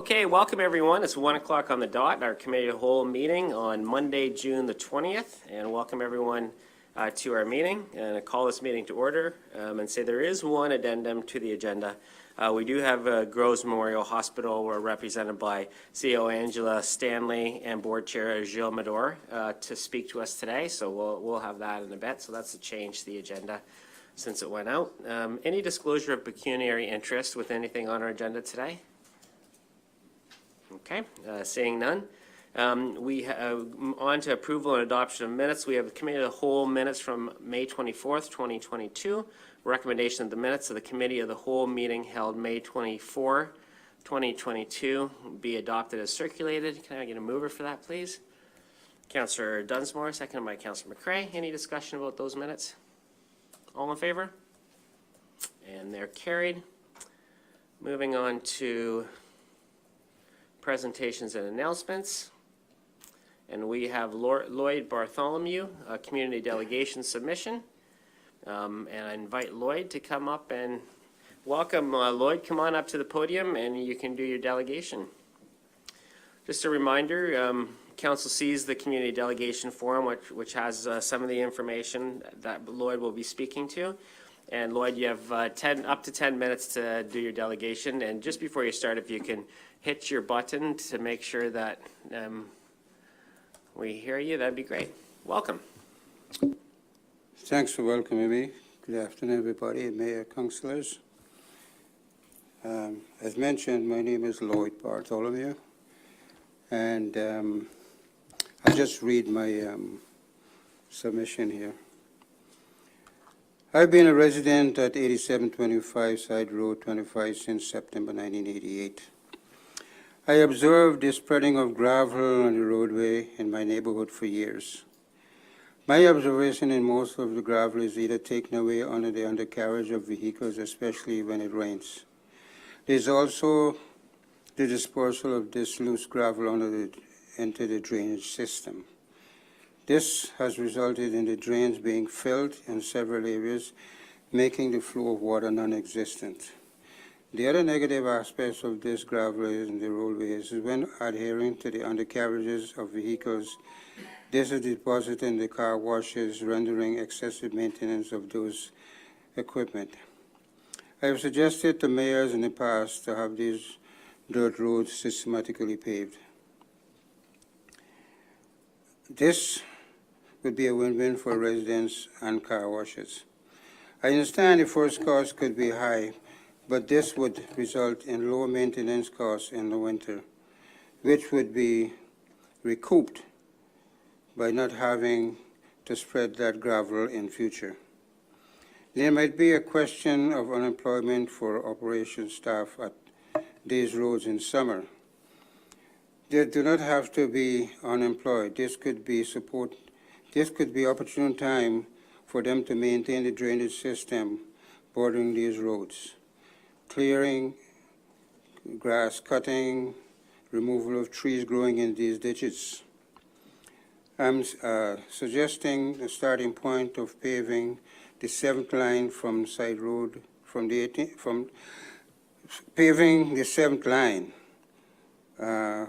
Okay, welcome everyone. It's 1 o'clock on the dot, our committee of the whole meeting on Monday, June the 20th. And welcome everyone to our meeting. And I call this meeting to order and say there is one addendum to the agenda. We do have Groves Memorial Hospital. We're represented by CEO Angela Stanley and Board Chair Gilles Medor to speak to us today. So we'll have that in a bit. So that's a change to the agenda since it went out. Any disclosure of pecuniary interest with anything on our agenda today? Okay, seeing none. We have on to approval and adoption of minutes. We have the committee of the whole minutes from May 24th, 2022. Recommendation of the minutes of the committee of the whole meeting held May 24, 2022 be adopted as circulated. Can I get a mover for that, please? Councillor Dunsmore, seconded by Councillor McCrae. Any discussion about those minutes? All in favor? And they're carried. Moving on to presentations and announcements. And we have Lloyd Bartholomew, a community delegation submission. And I invite Lloyd to come up and welcome. Lloyd, come on up to the podium and you can do your delegation. Just a reminder, Council sees the community delegation forum, which has some of the information that Lloyd will be speaking to. And Lloyd, you have up to 10 minutes to do your delegation. And just before you start, if you can hit your button to make sure that we hear you, that'd be great. Welcome. Thanks for welcoming me. Good afternoon, everybody, Mayor, councillors. As mentioned, my name is Lloyd Bartholomew, and I'll just read my submission here. I've been a resident at 8725 Side Road 25 since September 1988. I observed the spreading of gravel on the roadway in my neighborhood for years. My observation in most of the gravel is either taken away under the undercarriage of vehicles, especially when it rains. There's also the dispersal of this loose gravel into the drainage system. This has resulted in the drains being filled in several areas, making the flow of water non-existent. The other negative aspects of this gravel in the roadways is when adhering to the undercarriages of vehicles, this is deposited in the car washes, rendering excessive maintenance of those equipment. I have suggested to mayors in the past to have these dirt roads systematically paved. This would be a win-win for residents and car washes. I understand the first cost could be high, but this would result in lower maintenance costs in the winter, which would be recouped by not having to spread that gravel in future. There might be a question of unemployment for operations staff at these roads in summer. They do not have to be unemployed. This could be opportune time for them to maintain the drainage system bordering these roads. Clearing, grass cutting, removal of trees growing in these ditches. I'm suggesting the starting point of paving the 7th line from side road, paving the 7th line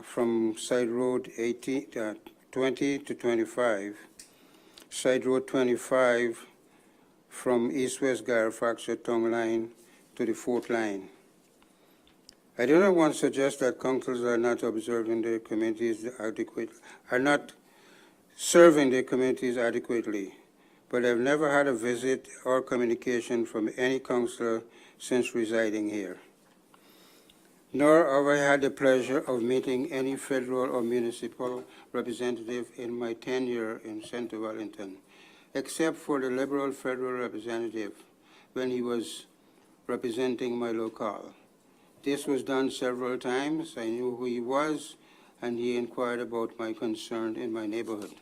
from side road 20 to 25, side road 25 from east-west Garifactor tongue line to the 4th line. I do not want to suggest that councils are not observing their communities are not serving their communities adequately, but I've never had a visit or communication from any councillor since residing here. Nor have I had the pleasure of meeting any federal or municipal representative in my tenure in Central Wellington, except for the Liberal federal representative when he was representing my locale. This was done several times. I knew who he was, and he inquired about my concern in my neighborhood.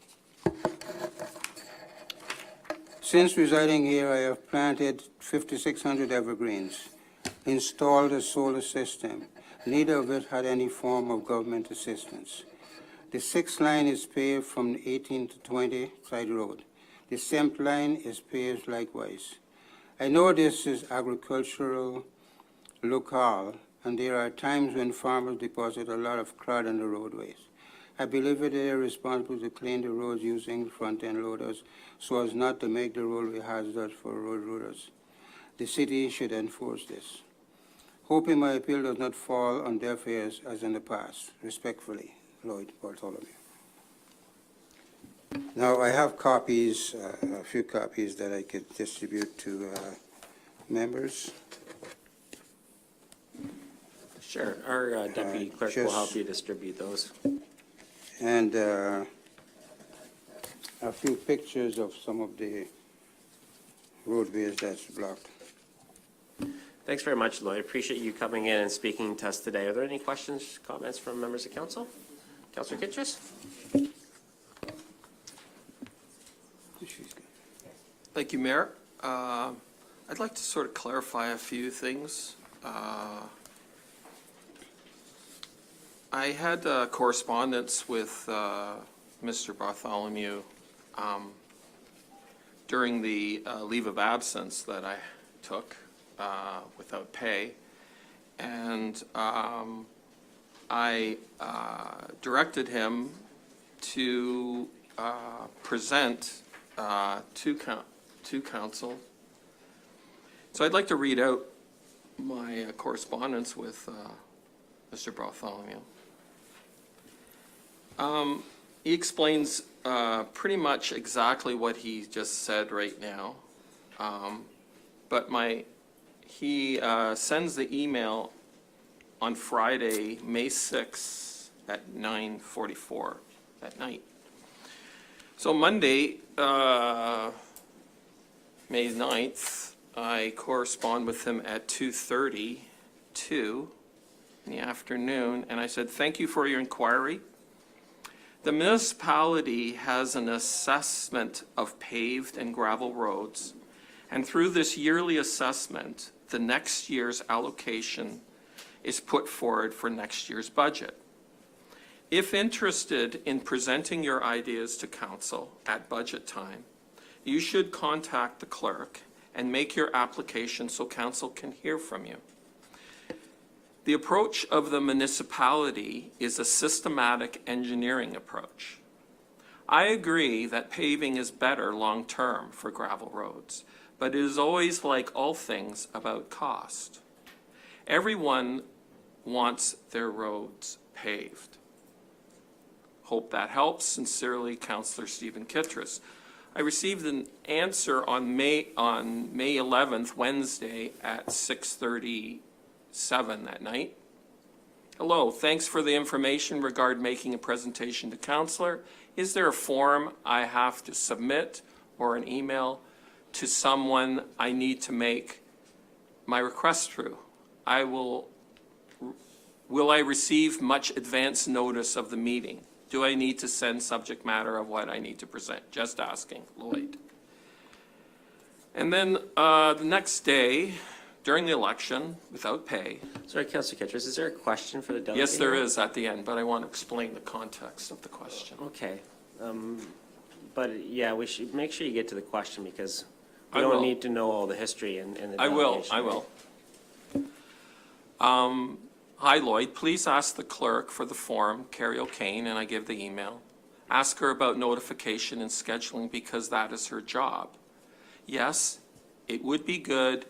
Since residing here, I have planted 5,600 evergreens, installed a solar system. Neither of it had any form of government assistance. The 6th line is paved from 18 to 20 side road. The 7th line is paved likewise. I know this is agricultural locale, and there are times when farmers deposit a lot of crud on the roadways. I believe it is responsible to clean the roads using front-end loaders so as not to make the roadway hazardous for road users. The city should enforce this. Hoping my appeal does not fall on deaf ears as in the past. Respectfully, Lloyd Bartholomew. Now, I have copies, a few copies that I could distribute to members. Sure, our deputy clerk will help you distribute those. And a few pictures of some of the roadways that's blocked. Thanks very much, Lloyd. Appreciate you coming in and speaking to us today. Are there any questions, comments from members of council? Councillor Kitchus? Thank you, Mayor. I'd like to sort of clarify a few things. I had correspondence with Mr. Bartholomew during the leave of absence that I took without pay, and I directed him to present to council. So I'd like to read out my correspondence with Mr. Bartholomew. He explains pretty much exactly what he just said right now, but he sends the email on Friday, May 6th at 9:44 at night. So Monday, May 9th, I correspond with him at 2:32 in the afternoon, and I said, "Thank you for your inquiry. The municipality has an assessment of paved and gravel roads, and through this yearly assessment, the next year's allocation is put forward for next year's budget. If interested in presenting your ideas to council at budget time, you should contact the clerk and make your application so council can hear from you. The approach of the municipality is a systematic engineering approach. I agree that paving is better long-term for gravel roads, but it is always, like all things, about cost. Everyone wants their roads paved. Hope that helps. Sincerely, Councillor Stephen Kittredge." I received an answer on May 11th, Wednesday at 6:37 that night. "Hello, thanks for the information regarding making a presentation to councillor. Is there a form I have to submit or an email to someone I need to make my request through? Will I receive much advance notice of the meeting? Do I need to send subject matter of what I need to present? Just asking, Lloyd." And then the next day, during the election, without pay. Sorry, Councillor Kitchus, is there a question for the delegate? Yes, there is at the end, but I want to explain the context of the question. Okay. But yeah, we should make sure you get to the question because we I don't will. need to know all the history and the I will, delegation, I right? will. Hi, Lloyd. Please ask the clerk for the form, Carrie O'Kane, and I give the email. Ask her about notification and scheduling because that is her job. Yes, it would be good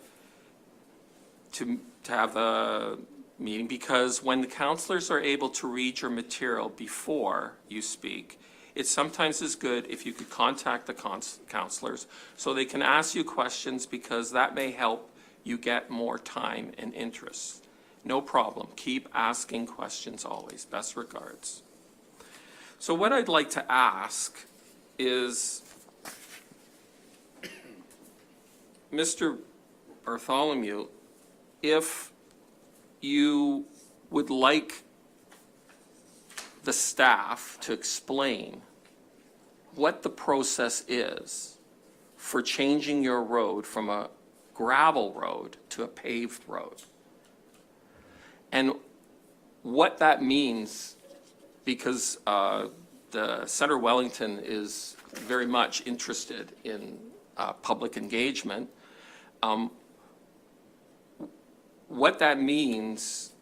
to have a meeting because when the councillors are able to read your material before you speak, it sometimes is good if you could contact the councillors so they can ask you questions because that may help you get more time and interest. No problem. Keep asking questions always. Best regards. So what I'd like to ask is, Mr. Bartholomew, if you would like the staff to explain what the process is for changing your road from a gravel road to a paved road. And what that means, because the Centre Wellington is very much interested in public engagement, what that means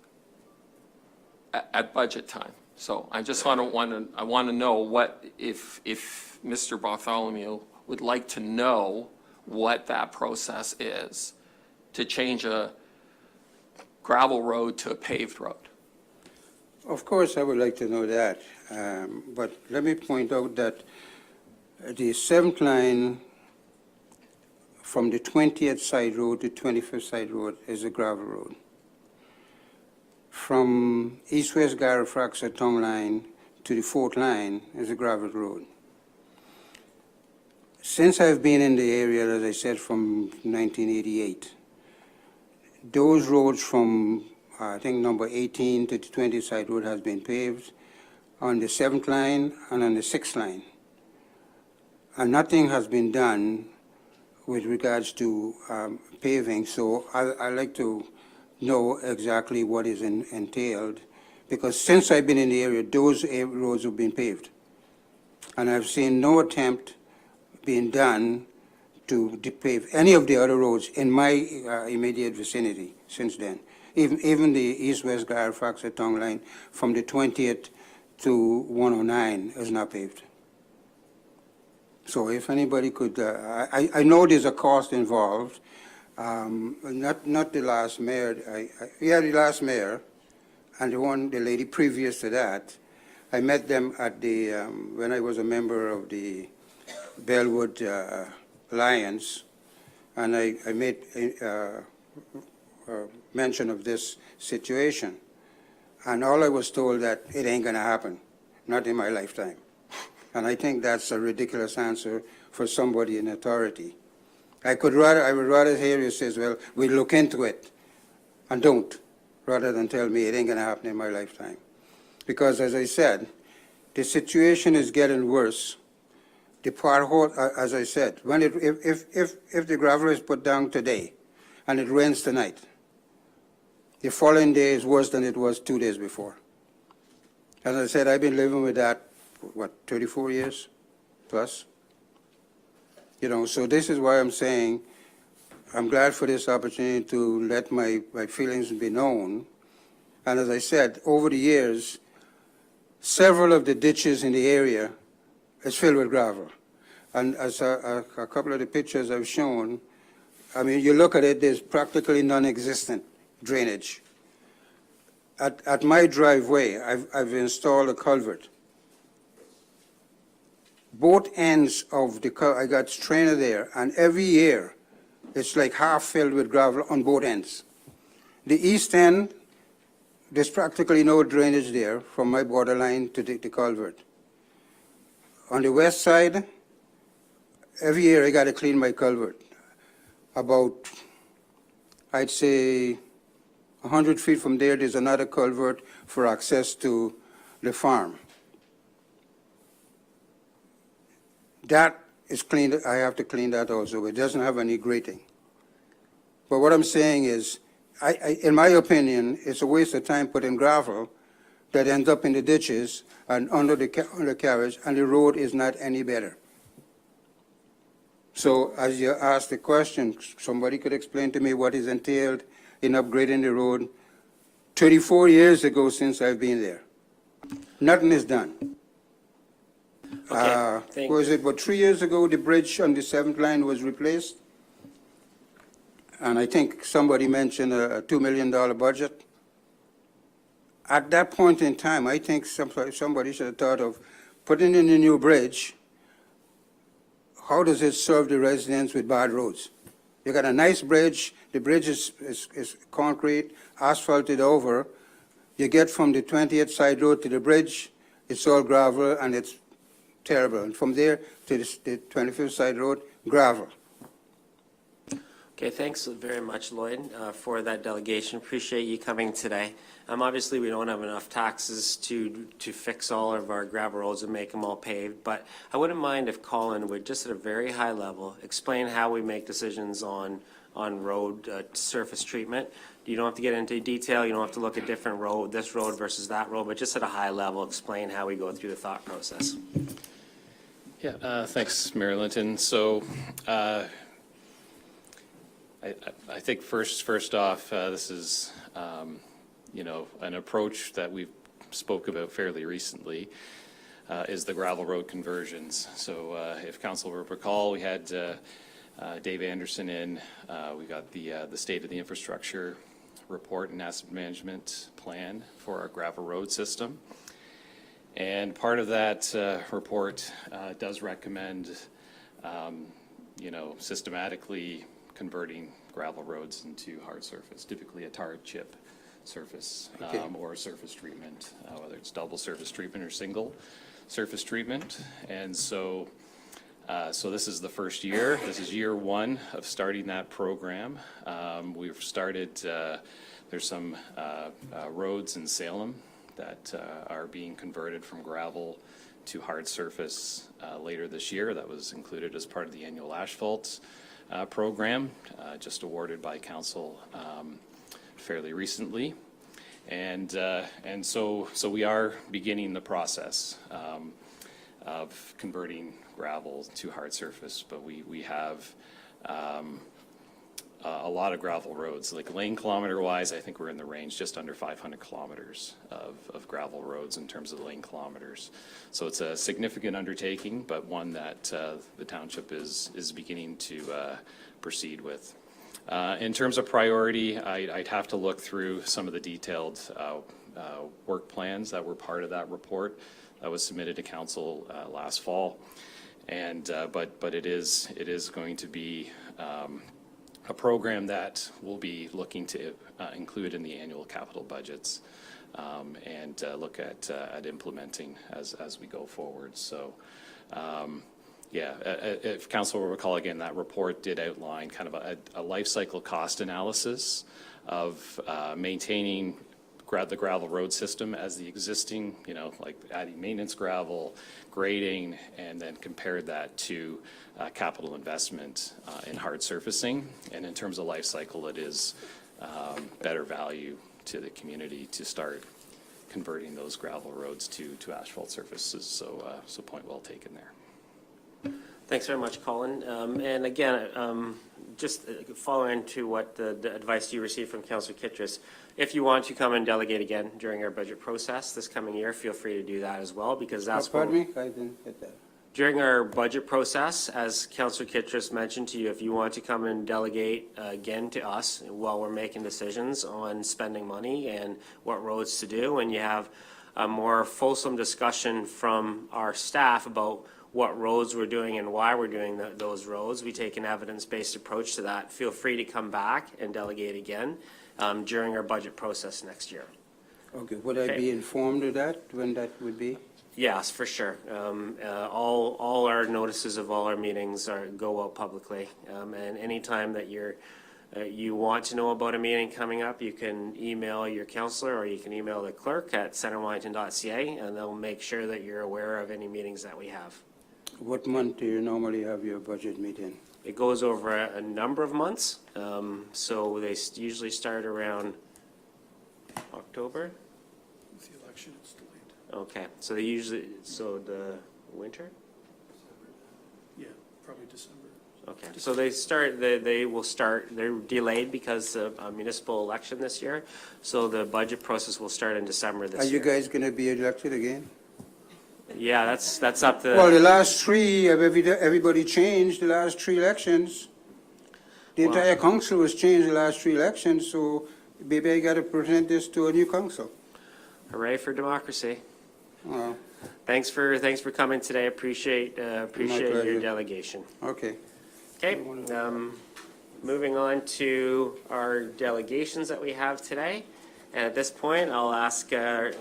at budget time. So I just want to know what, if Mr. Bartholomew would like to know what that process is to change a gravel road to a paved road. Of course, I would like to know that, but let me point out that the 7th line from the 20th side road to 25th side road is a gravel road. From east-west Garafraxa tongue line to the 4th line is a gravel road. Since I've been in the area, as I said, from 1988, those roads from, I think, number 18 to the 20th side road has been paved on the 7th line and on the 6th line. And nothing has been done with regards to paving, so I'd like to know exactly what is entailed, because since I've been in the area, those roads have been paved. And I've seen no attempt being done to pave any of the other roads in my immediate vicinity since then. Even the east-west Garafraxa tongue line from the 20th to 109 is not paved. So if anybody could, I know there's a cost involved. Not the last mayor. The last mayor, and the lady previous to that. I met them at the when I was a member of the Belwood Alliance, and I made mention of this situation, and all I was told that it ain't gonna happen, not in my lifetime. And I think that's a ridiculous answer for somebody in authority. I would rather hear you say, well, we'll look into it, and don't, rather than tell me it ain't gonna happen in my lifetime. Because as I said, the situation is getting worse. The pothole, as I said, when if the gravel is put down today, and it rains tonight, the following day is worse than it was 2 days before. As I said, I've been living with that, what, 34 years plus? You know, so this is why I'm saying I'm glad for this opportunity to let my feelings be known. And as I said, over the years, several of the ditches in the area is filled with gravel. And as a couple of the pictures I've shown, I mean, you look at it, there's practically non-existent drainage. At my driveway, I've installed a culvert. Both ends of the culvert, I got strainer there, and every year it's like half filled with gravel on both ends. The east end, there's practically no drainage there from my borderline to the culvert. On the west side, every year I got to clean my culvert. About, I'd say, 100 feet from there, there's another culvert for access to the farm. That is cleaned, I have to clean that also. It doesn't have any grating. But what I'm saying is, in my opinion, it's a waste of time putting gravel that ends up in the ditches and under the carriage, and the road is not any better. So as you asked the question, somebody could explain to me what is entailed in upgrading the road. 34 years ago since I've been there. Nothing is done. Was it about 3 years ago the bridge on the 7th line was replaced? And I think somebody mentioned a $2 million budget. At that point in time, I think somebody should have thought of putting in a new bridge. How does it serve the residents with bad roads? You got a nice bridge, the bridge is concrete, asphalted over. You get from the 20th side road to the bridge, it's all gravel and it's terrible. And from there to the 25th side road, gravel. Okay, thanks very much, Lloyd, for that delegation. Appreciate you coming today. Obviously, we don't have enough taxes to fix all of our gravel roads and make them all paved, but I wouldn't mind if Colin would, just at a very high level, explain how we make decisions on road surface treatment. You don't have to get into detail. You don't have to look at different road, this road versus that road, but just at a high level, explain how we go through the thought process. Yeah, thanks, Mayor Linton. So I think first off, this is, you know, an approach that we've spoke about fairly recently, is the gravel road conversions. So if council will recall, we had Dave Anderson in. We got the state of the infrastructure report and asset management plan for our gravel road system. And part of that report does recommend, systematically converting gravel roads into hard surface, typically a tar chip surface, Okay. or surface treatment, whether it's double surface treatment or single surface treatment. And so this is the first year. This is year one of starting that program. We've started, there's some roads in Salem that are being converted from gravel to hard surface later this year. That was included as part of the annual asphalt program, just awarded by council fairly recently. And so we are beginning the process of converting gravel to hard surface, but we have a lot of gravel roads. Like lane kilometer wise, I think we're in the range just under 500 kilometers of gravel roads in terms of lane kilometers. So it's a significant undertaking, but one that the township is beginning to proceed with. In terms of priority, I'd have to look through some of the detailed work plans that were part of that report that was submitted to council last fall. And but it is going to be a program that we'll be looking to include in the annual capital budgets and look at implementing as we go forward. So. If council will recall, again, that report did outline kind of a life cycle cost analysis of maintaining the gravel road system as the existing, like adding maintenance gravel, grading, and then compared that to capital investment in hard surfacing. And in terms of life cycle, it is better value to the community to start converting those gravel roads to asphalt surfaces. So point well taken there. Thanks very much, Colin. And again, just following to what the advice you received from Councillor Kittredge, if you want to come and delegate again during our budget process this coming year, feel free to do that as well, because that's Pardon me? I didn't get that. during our budget process, as Councillor Kittredge mentioned to you, if you want to come and delegate again to us while we're making decisions on spending money and what roads to do, and you have a more fulsome discussion from our staff about what roads we're doing and why we're doing those roads. We take an evidence-based approach to that. Feel free to come back and delegate again during our budget process next year. Okay, would I be informed of that, when that would be? Yes, for sure. All our notices of all our meetings go out publicly. And anytime that you want to know about a meeting coming up, you can email your counselor or you can email the clerk at centerwellington.ca, and they'll make sure that you're aware of any meetings that we have. What month do you normally have your budget meeting? It goes over a number of months, so they usually start around October. With the election, it's delayed. Okay, so the winter? Yeah, probably December. Okay, so they're delayed because of a municipal election this year, so the budget process will start in December this Are year. you guys going to be elected again? Yeah, that's up to. Well, the last three, everybody changed, the last three elections. The Well- entire council was changed the last three elections, so maybe I got to present this to a new council. Hooray for democracy. Well, Thanks for coming today. Appreciate your pleasure. delegation. okay. Okay, moving on to our delegations that we have today. And at this point, I'll ask Councillor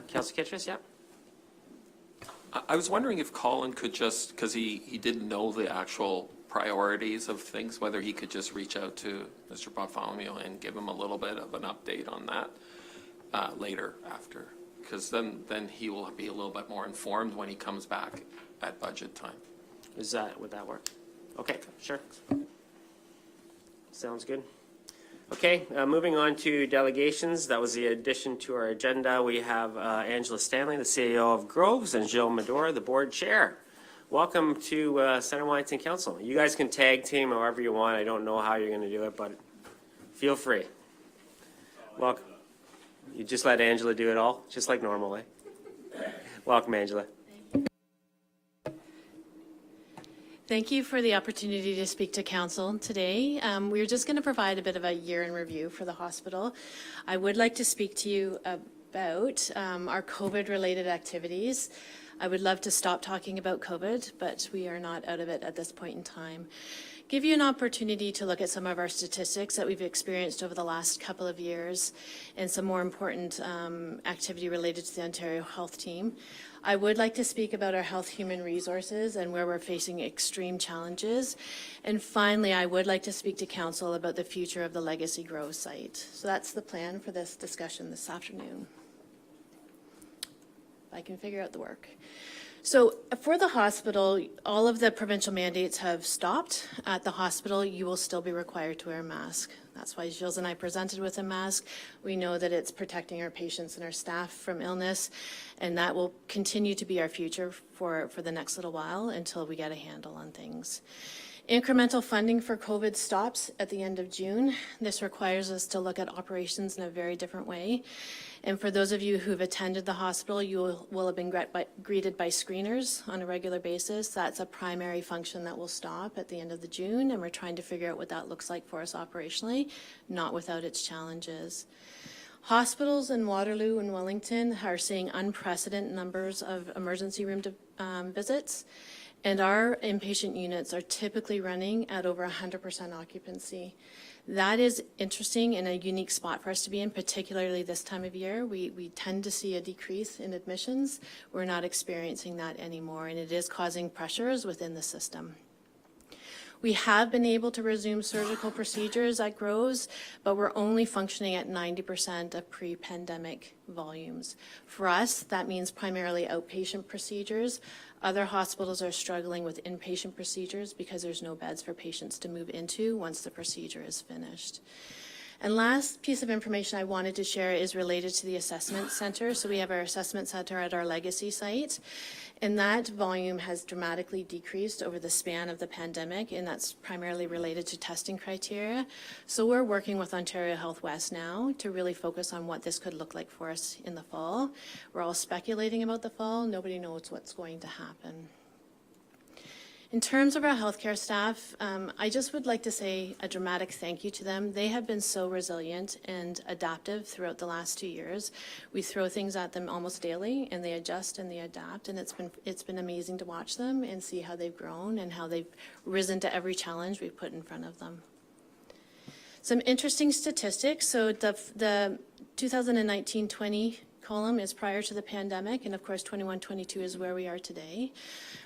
Kittredge, yeah? I was wondering if Colin could just, because he didn't know the actual priorities of things, whether he could just reach out to Mr. Bartholomew and give him a little bit of an update on that later after, because then he will be a little bit more informed when he comes back at budget time. Would that work? Okay, sure. Sounds good. Okay, moving on to delegations. That was the addition to our agenda. We have Angela Stanley, the CEO of Groves, and Jill Medora, the board chair. Welcome to Center Wellington Council. You guys can tag team however you want. I don't know how you're going to do it, but feel free. Welcome. You just let Angela do it all, just like normal, eh? Welcome, Angela. Thank you for the opportunity to speak to council today. We're just going to provide a bit of a year in review for the hospital. I would like to speak to you about our COVID-related activities. I would love to stop talking about COVID, but we are not out of it at this point in time. Give you an opportunity to look at some of our statistics that we've experienced over the last couple of years and some more important activity related to the Ontario Health Team. I would like to speak about our health human resources and where we're facing extreme challenges. And finally, I would like to speak to council about the future of the Legacy Grove site. So that's the plan for this discussion this afternoon. If I can figure out the work. So for the hospital, all of the provincial mandates have stopped. At the hospital, you will still be required to wear a mask. That's why Gilles and I presented with a mask. We know that it's protecting our patients and our staff from illness, and that will continue to be our future for the next little while until we get a handle on things. Incremental funding for COVID stops at the end of June. This requires us to look at operations in a very different way. And for those of you who've attended the hospital, you will have been greeted by screeners on a regular basis. That's a primary function that will stop at the end of the June, and we're trying to figure out what that looks like for us operationally, not without its challenges. Hospitals in Waterloo and Wellington are seeing unprecedented numbers of emergency room visits. And our inpatient units are typically running at over 100% occupancy. That is interesting and a unique spot for us to be in, particularly this time of year. We tend to see a decrease in admissions. We're not experiencing that anymore, and it is causing pressures within the system. We have been able to resume surgical procedures at Groves, but we're only functioning at 90% of pre-pandemic volumes. For us, that means primarily outpatient procedures. Other hospitals are struggling with inpatient procedures because there's no beds for patients to move into once the procedure is finished. And last piece of information I wanted to share is related to the assessment center. So we have our assessment center at our Legacy site, and that volume has dramatically decreased over the span of the pandemic, and that's primarily related to testing criteria. So we're working with Ontario Health West now to really focus on what this could look like for us in the fall. We're all speculating about the fall. Nobody knows what's going to happen. In terms of our healthcare staff, I just would like to say a dramatic thank you to them. They have been so resilient and adaptive throughout the last 2 years. We throw things at them almost daily, and they adjust and they adapt, and it's been amazing to watch them and see how they've grown and how they've risen to every challenge we've put in front of them. Some interesting statistics. So the 2019-20 column is prior to the pandemic, and of course 21-22 is where we are today.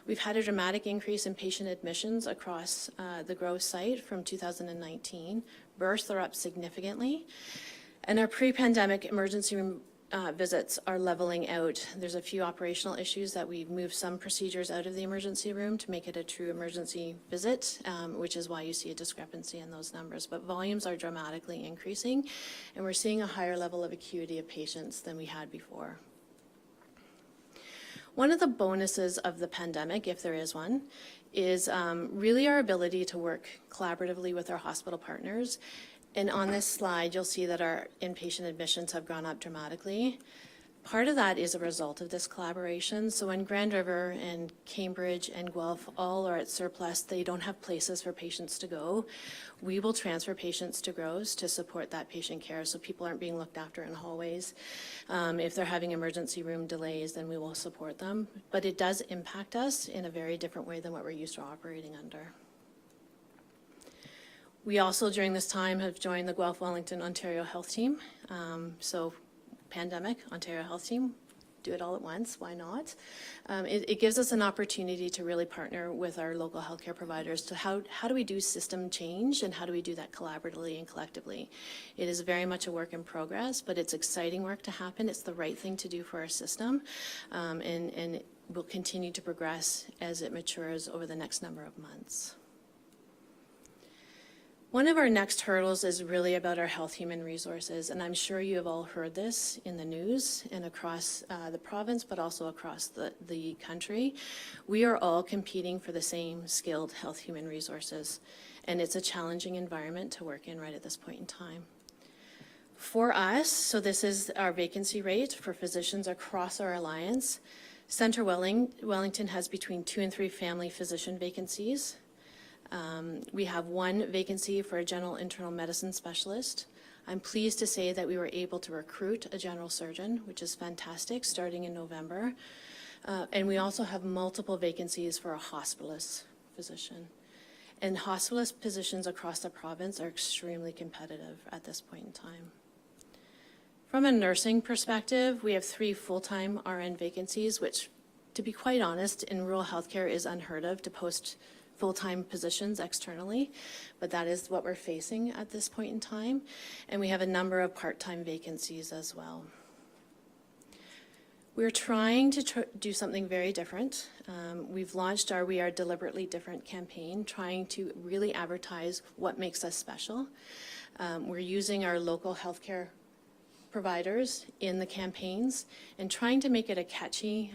We've had a dramatic increase in patient admissions across the Grove site from 2019. Births are up significantly, and our pre-pandemic emergency room visits are leveling out. There's a few operational issues that we've moved some procedures out of the emergency room to make it a true emergency visit, which is why you see a discrepancy in those numbers. But volumes are dramatically increasing, and we're seeing a higher level of acuity of patients than we had before. One of the bonuses of the pandemic, if there is one, is really our ability to work collaboratively with our hospital partners. And on this slide, you'll see that our inpatient admissions have gone up dramatically. Part of that is a result of this collaboration. So when Grand River and Cambridge and Guelph all are at surplus, they don't have places for patients to go. We will transfer patients to Groves to support that patient care so people aren't being looked after in hallways. If they're having emergency room delays, then we will support them. But it does impact us in a very different way than what we're used to operating under. We also, during this time, have joined the Guelph Wellington Ontario Health Team. So pandemic, Ontario Health Team, do it all at once, why not? It gives us an opportunity to really partner with our local healthcare providers to how do we do system change and how do we do that collaboratively and collectively. It is very much a work in progress, but it's exciting work to happen. It's the right thing to do for our system, and will continue to progress as it matures over the next number of months. One of our next hurdles is really about our health human resources, and I'm sure you have all heard this in the news and across the province, but also across the country. We are all competing for the same skilled health human resources, and it's a challenging environment to work in right at this point in time. For us, so this is our vacancy rate for physicians across our alliance. Centre Wellington has between 2 and 3 family physician vacancies. We have 1 vacancy for a general internal medicine specialist. I'm pleased to say that we were able to recruit a general surgeon, which is fantastic, starting in November. And we also have multiple vacancies for a hospitalist physician. And hospitalist positions across the province are extremely competitive at this point in time. From a nursing perspective, we have 3 full-time RN vacancies, which, to be quite honest, in rural healthcare is unheard of to post full-time positions externally, but that is what we're facing at this point in time. And we have a number of part-time vacancies as well. We're trying to do something very different. We've launched our We Are Deliberately Different campaign, trying to really advertise what makes us special. We're using our local healthcare providers in the campaigns and trying to make it a catchy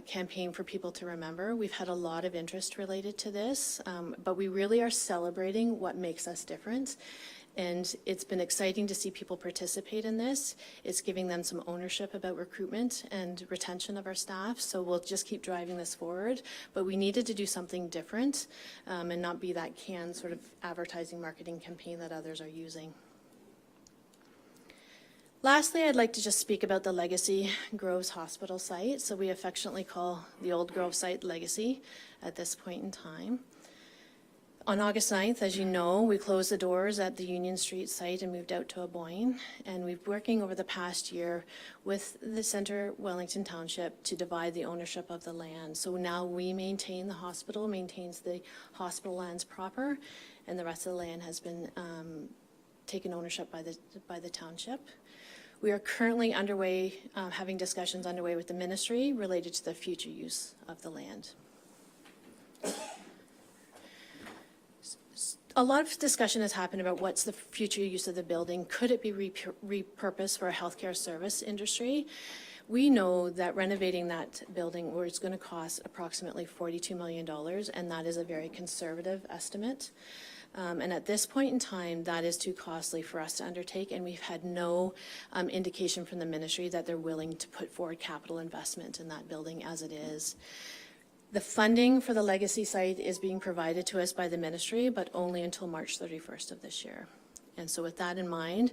campaign for people to remember. We've had a lot of interest related to this, but we really are celebrating what makes us different. And it's been exciting to see people participate in this. It's giving them some ownership about recruitment and retention of our staff. So we'll just keep driving this forward. But we needed to do something different and not be that canned sort of advertising marketing campaign that others are using. Lastly, I'd like to just speak about the Legacy Groves Hospital site. So we affectionately call the old Grove site Legacy at this point in time. On August 9th, as you know, we closed the doors at the Union Street site and moved out to Aboyne. And we've been working over the past year with the Centre Wellington Township to divide the ownership of the land. So now we maintain, the hospital maintains the hospital lands proper, and the rest of the land has been taken ownership by the township. We are currently underway, having discussions underway with the ministry related to the future use of the land. A lot of discussion has happened about what's the future use of the building. Could it be repurposed for a healthcare service industry? We know that renovating that building is going to cost approximately $42 million, and that is a very conservative estimate. And at this point in time, that is too costly for us to undertake, and we've had no indication from the ministry that they're willing to put forward capital investment in that building as it is. The funding for the Legacy site is being provided to us by the ministry, but only until March 31st of this year. And so with that in mind,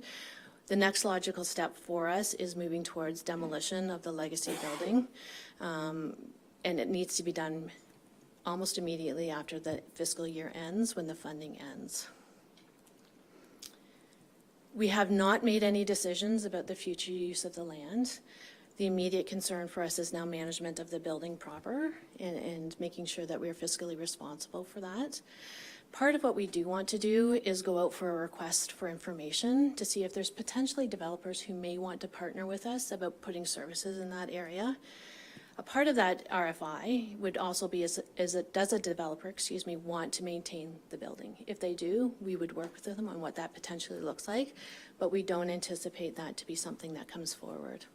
the next logical step for us is moving towards demolition of the Legacy building. And it needs to be done almost immediately after the fiscal year ends, when the funding ends. We have not made any decisions about the future use of the land. The immediate concern for us is now management of the building proper and making sure that we are fiscally responsible for that. Part of what we do want to do is go out for a request for information to see if there's potentially developers who may want to partner with us about putting services in that area. A part of that RFI would also be does a developer, want to maintain the building? If they do, we would work with them on what that potentially looks like, but we don't anticipate that to be something that comes forward.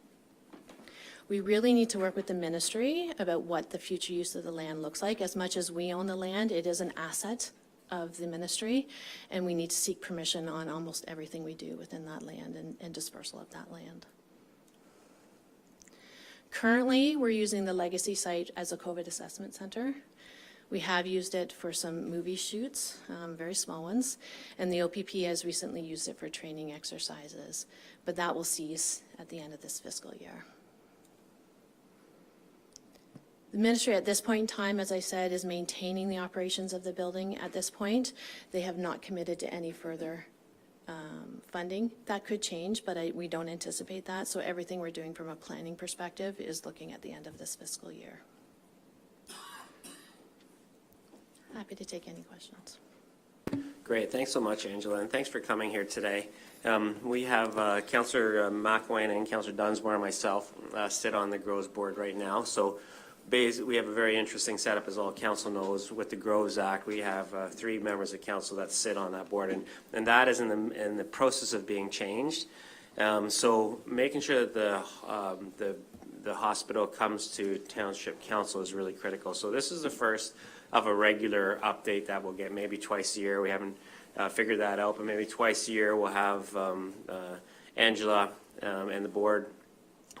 We really need to work with the ministry about what the future use of the land looks like. As much as we own the land, it is an asset of the ministry, and we need to seek permission on almost everything we do within that land and dispersal of that land. Currently, we're using the Legacy site as a COVID assessment center. We have used it for some movie shoots, very small ones, and the OPP has recently used it for training exercises, but that will cease at the end of this fiscal year. The ministry at this point in time, as I said, is maintaining the operations of the building at this point. They have not committed to any further funding. That could change, but we don't anticipate that. So everything we're doing from a planning perspective is looking at the end of this fiscal year. Happy to take any questions. Great, thanks so much, Angela, and thanks for coming here today. We have Councillor McElwain and Councillor Dunsmore and myself sit on the Groves board right now. So we have a very interesting setup, as all council knows. With the Groves Act, we have 3 members of council that sit on that board, and that is in the process of being changed. So making sure that the hospital comes to township council is really critical. So this is the first of a regular update that we'll get maybe twice a year. We haven't figure that out, but maybe twice a year we'll have Angela and the board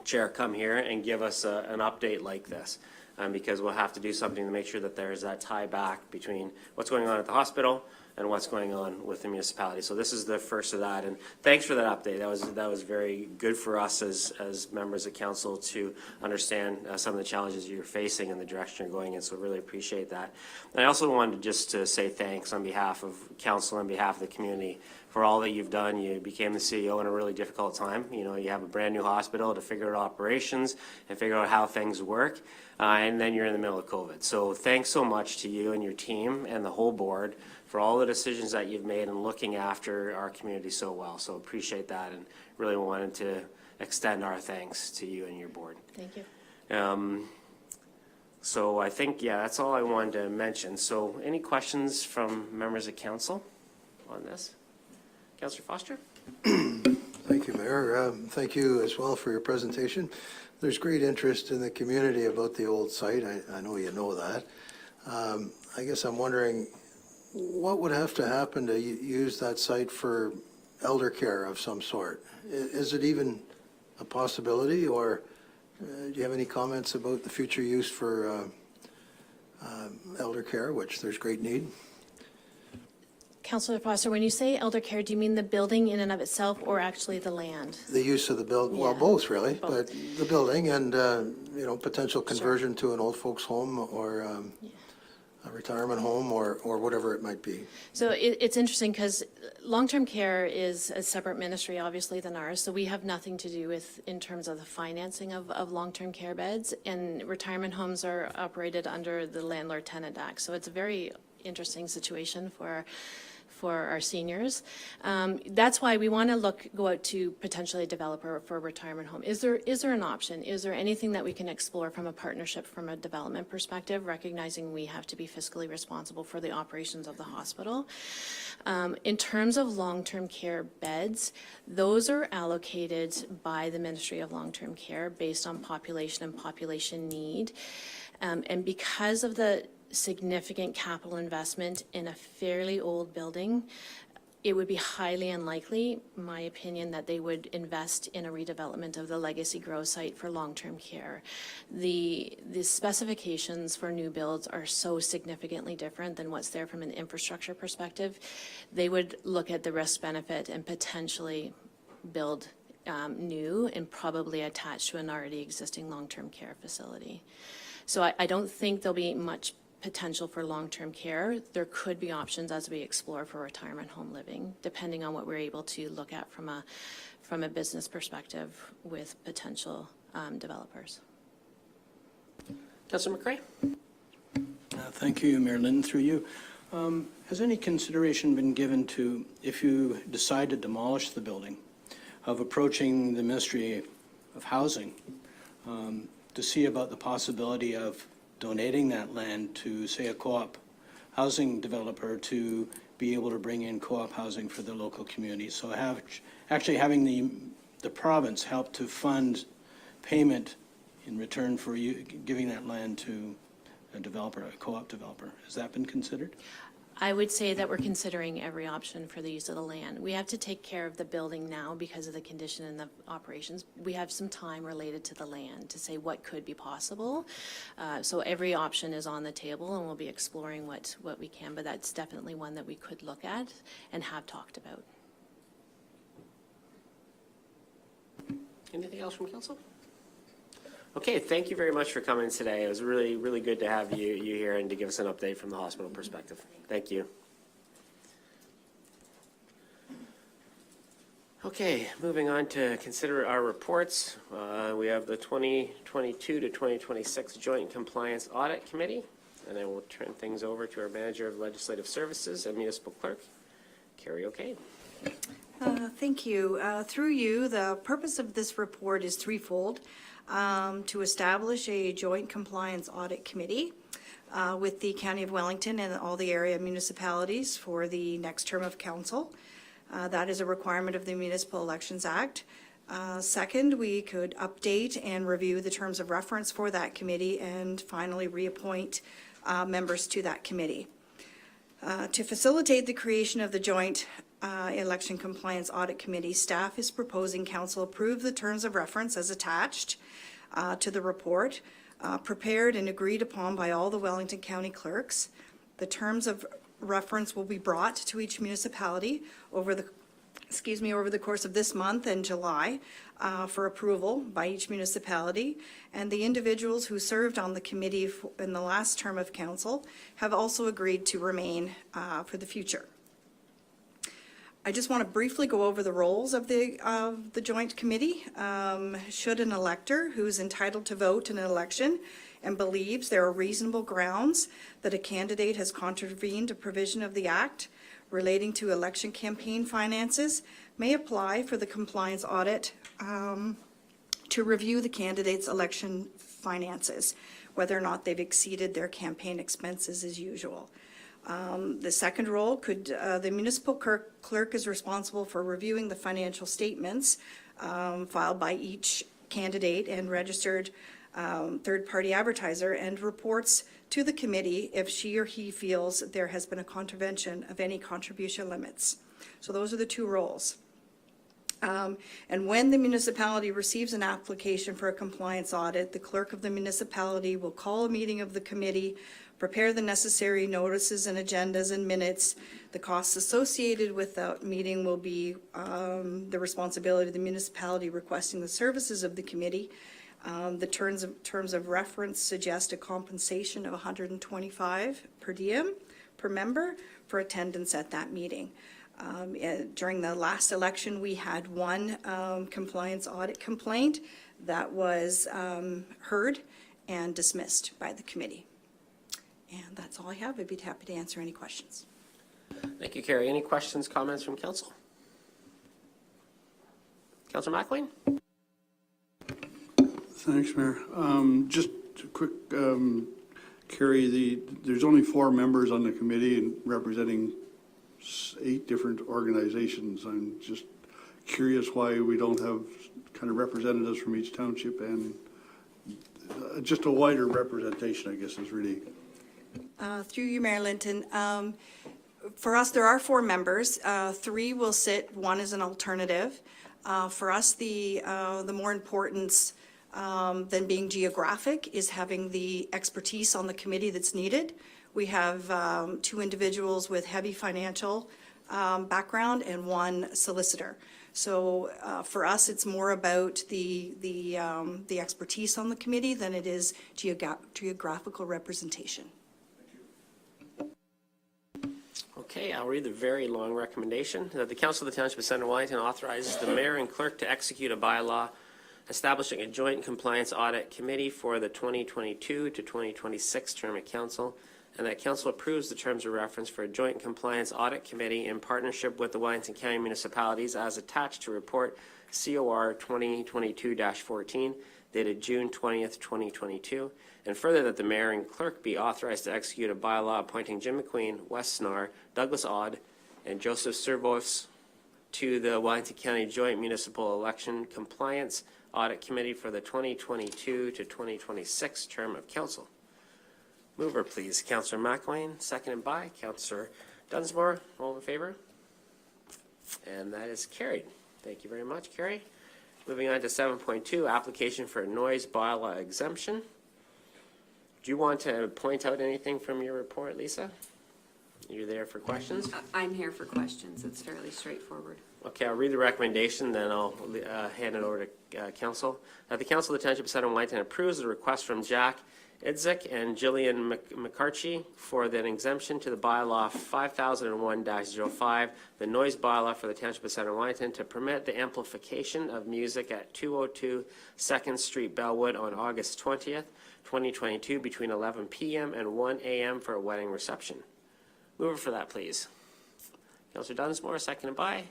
chair come here and give us an update like this, because we'll have to do something to make sure that there's that tie back between what's going on at the hospital and what's going on with the municipality. So this is the first of that, and thanks for that update. That was very good for us as members of council to understand some of the challenges you're facing and the direction you're going in, so really appreciate that. And I also wanted just to say thanks on behalf of council, on behalf of the community, for all that you've done. You became the CEO in a really difficult time. You know, you have a brand new hospital to figure out operations and figure out how things work, and then you're in the middle of COVID. So thanks so much to you and your team and the whole board for all the decisions that you've made and looking after our community so well. So appreciate that, and really wanted to extend our thanks to you and your board. Thank you. So I think, yeah, that's all I wanted to mention. So any questions from members of council on this? Councillor Foster? Thank you, Mayor. Thank you as well for your presentation. There's great interest in the community about the old site. I know you know that. I guess I'm wondering, what would have to happen to use that site for elder care of some sort? Is it even a possibility, or do you have any comments about the future use for elder care, which there's great need? Councillor Foster, when you say elder care, do you mean the building in and of itself or actually the land? The use of the building, well, Yeah. both really, Both. but the building and, potential conversion to an old folks home or a retirement home or whatever it might be. So it's interesting because long-term care is a separate ministry, obviously, than ours. So we have nothing to do with, in terms of the financing of long-term care beds. And retirement homes are operated under the Landlord Tenant Act. So it's a very interesting situation for our seniors. That's why we want to go out to potentially a developer for a retirement home. Is there an option? Is there anything that we can explore from a partnership, from a development perspective, recognizing we have to be fiscally responsible for the operations of the hospital? In terms of long-term care beds, those are allocated by the Ministry of Long-Term Care based on population and population need. And because of the significant capital investment in a fairly old building, it would be highly unlikely, my opinion, that they would invest in a redevelopment of the Legacy Grow site for long-term care. The specifications for new builds are so significantly different than what's there from an infrastructure perspective. They would look at the risk-benefit and potentially build new and probably attach to an already existing long-term care facility. So I don't think there'll be much potential for long-term care. There could be options as we explore for retirement home living, depending on what we're able to look at from a business perspective with potential developers. Councillor McRae? Thank you, Mayor Linden, through you. Has any consideration been given to, if you decide to demolish the building, of approaching the Ministry of Housing to see about the possibility of donating that land to, say, a co-op housing developer to be able to bring in co-op housing for the local community? So actually having the province help to fund payment in return for you giving that land to a developer, a co-op developer. Has that been considered? I would say that we're considering every option for the use of the land. We have to take care of the building now because of the condition and the operations. We have some time related to the land to say what could be possible. So every option is on the table, and we'll be exploring what we can, but that's definitely one that we could look at and have talked about. Anything else from council? Okay, thank you very much for coming today. It was really, really good to have you here and to give us an update from the hospital perspective. Thank you. Okay, moving on to consider our reports. We have the 2022 to 2026 Joint Compliance Audit Committee, and then we'll turn things over to our Manager of Legislative Services and Municipal Clerk, Carrie O'Kane. Thank you. Through you, the purpose of this report is threefold. To establish a joint compliance audit committee with the County of Wellington and all the area municipalities for the next term of council. That is a requirement of the Municipal Elections Act. Second, we could update and review the terms of reference for that committee, and finally reappoint members to that committee. To facilitate the creation of the joint election compliance audit committee, staff is proposing council approve the terms of reference as attached to the report, prepared and agreed upon by all the Wellington County clerks. The terms of reference will be brought to each municipality over the course of this month and July for approval by each municipality. And the individuals who served on the committee in the last term of council have also agreed to remain for the future. I just want to briefly go over the roles of the joint committee. Should an elector who's entitled to vote in an election and believes there are reasonable grounds that a candidate has contravened a provision of the Act relating to election campaign finances, may apply for the compliance audit to review the candidate's election finances, whether or not they've exceeded their campaign expenses as usual. The second role the municipal clerk is responsible for reviewing the financial statements filed by each candidate and registered third-party advertiser, and reports to the committee if she or he feels there has been a contravention of any contribution limits. So those are the two roles. And when the municipality receives an application for a compliance audit, the clerk of the municipality will call a meeting of the committee, prepare the necessary notices and agendas and minutes. The costs associated with that meeting will be the responsibility of the municipality requesting the services of the committee. The terms of reference suggest a compensation of $125 per diem per member for attendance at that meeting. During the last election, we had one compliance audit complaint that was heard and dismissed by the committee. And that's all I have. I'd be happy to answer any questions. Thank you, Carrie. Any questions, comments from council? Councillor McLean? Thanks, Mayor. Just a quick, Carrie, there's only 4 members on the committee and representing 8 different organizations. I'm just curious why we don't have kind of representatives from each township, and just a wider representation, I guess, is really. Through you, Mayor Linton. For us, there are 4 members. 3 will sit, 1 is an alternative. For us, the more importance than being geographic is having the expertise on the committee that's needed. We have 2 individuals with heavy financial background and 1 solicitor. So for us, it's more about the expertise on the committee than it is geographical representation. Okay, I'll read the very long recommendation that the Council of the Township of Centre Wellington authorizes the mayor and clerk to execute a bylaw establishing a joint compliance audit committee for the 2022 to 2026 term of council, and that council approves the terms of reference for a joint compliance audit committee in partnership with the Wellington County municipalities as attached to report COR 2022-14 dated June 20th, 2022, and further that the mayor and clerk be authorized to execute a bylaw appointing Jim McQueen, Wes Snar, Douglas Aud, and Joseph Servos to the Wellington County Joint Municipal Election Compliance Audit Committee for the 2022 to 2026 term of council. Mover, please. Councillor McLean, seconded by Councillor Dunsmore. All in favor? And that is carried. Thank you very much, Carrie. Moving on to 7.2, application for a noise bylaw exemption. Do you want to point out anything from your report, Lisa? You're there for questions? I'm here for questions. It's fairly straightforward. Okay, I'll read the recommendation, then I'll hand it over to council. The Council of the Township of Centre Wellington approves the request from Jack Idzik and Jillian McCarthy for an exemption to the bylaw 5001-05, the noise bylaw for the Township of Centre Wellington, to permit the amplification of music at 202 2nd Street, Belwood on August 20th, 2022 between 11 p.m. and 1 a.m. for a wedding reception. Mover for that, please. Councillor Dunsmore, seconded by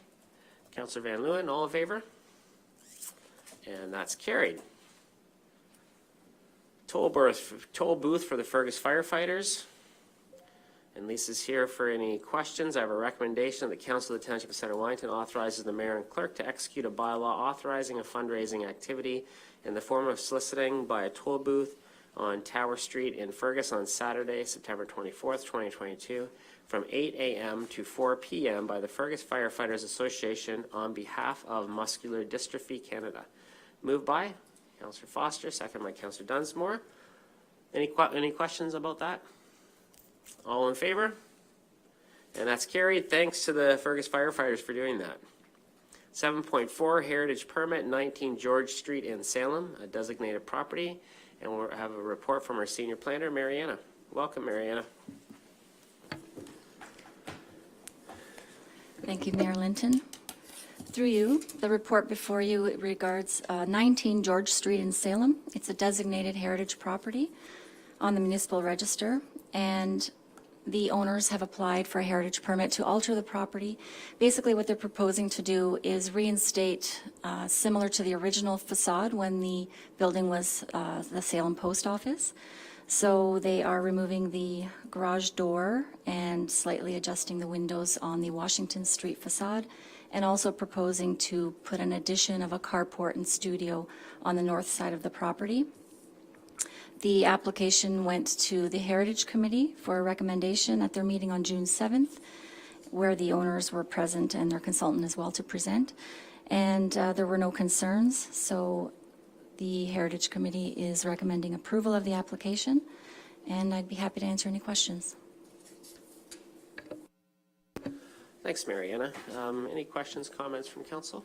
Councillor Van Leeuwen. All in favor? And that's carried. Toll booth for the Fergus Firefighters. And Lisa's here for any questions. I have a recommendation that the Council of the Township of Centre Wellington authorizes the mayor and clerk to execute a bylaw authorizing a fundraising activity in the form of soliciting by a toll booth on Tower Street in Fergus on Saturday, September 24th, 2022, from 8 a.m. to 4 p.m. by the Fergus Firefighters Association on behalf of Muscular Dystrophy Canada. Moved by Councillor Foster, second by Councillor Dunsmore. Any questions about that? All in favor? And that's carried. Thanks to the Fergus Firefighters for doing that. 7.4, Heritage Permit, 19 George Street in Salem, a designated property. And we'll have a report from our senior planner, Mariana. Welcome, Mariana. Thank you, Mayor Linton. Through you, the report before you regards 19 George Street in Salem. It's a designated heritage property on the municipal register, and the owners have applied for a heritage permit to alter the property. Basically, what they're proposing to do is reinstate, similar to the original facade when the building was the Salem Post Office. So they are removing the garage door and slightly adjusting the windows on the Washington Street facade, and also proposing to put an addition of a carport and studio on the north side of the property. The application went to the Heritage Committee for a recommendation at their meeting on June 7th, where the owners were present and their consultant as well to present. And there were no concerns, so the Heritage Committee is recommending approval of the application, and I'd be happy to answer any questions. Thanks, Mariana. Any questions, comments from council?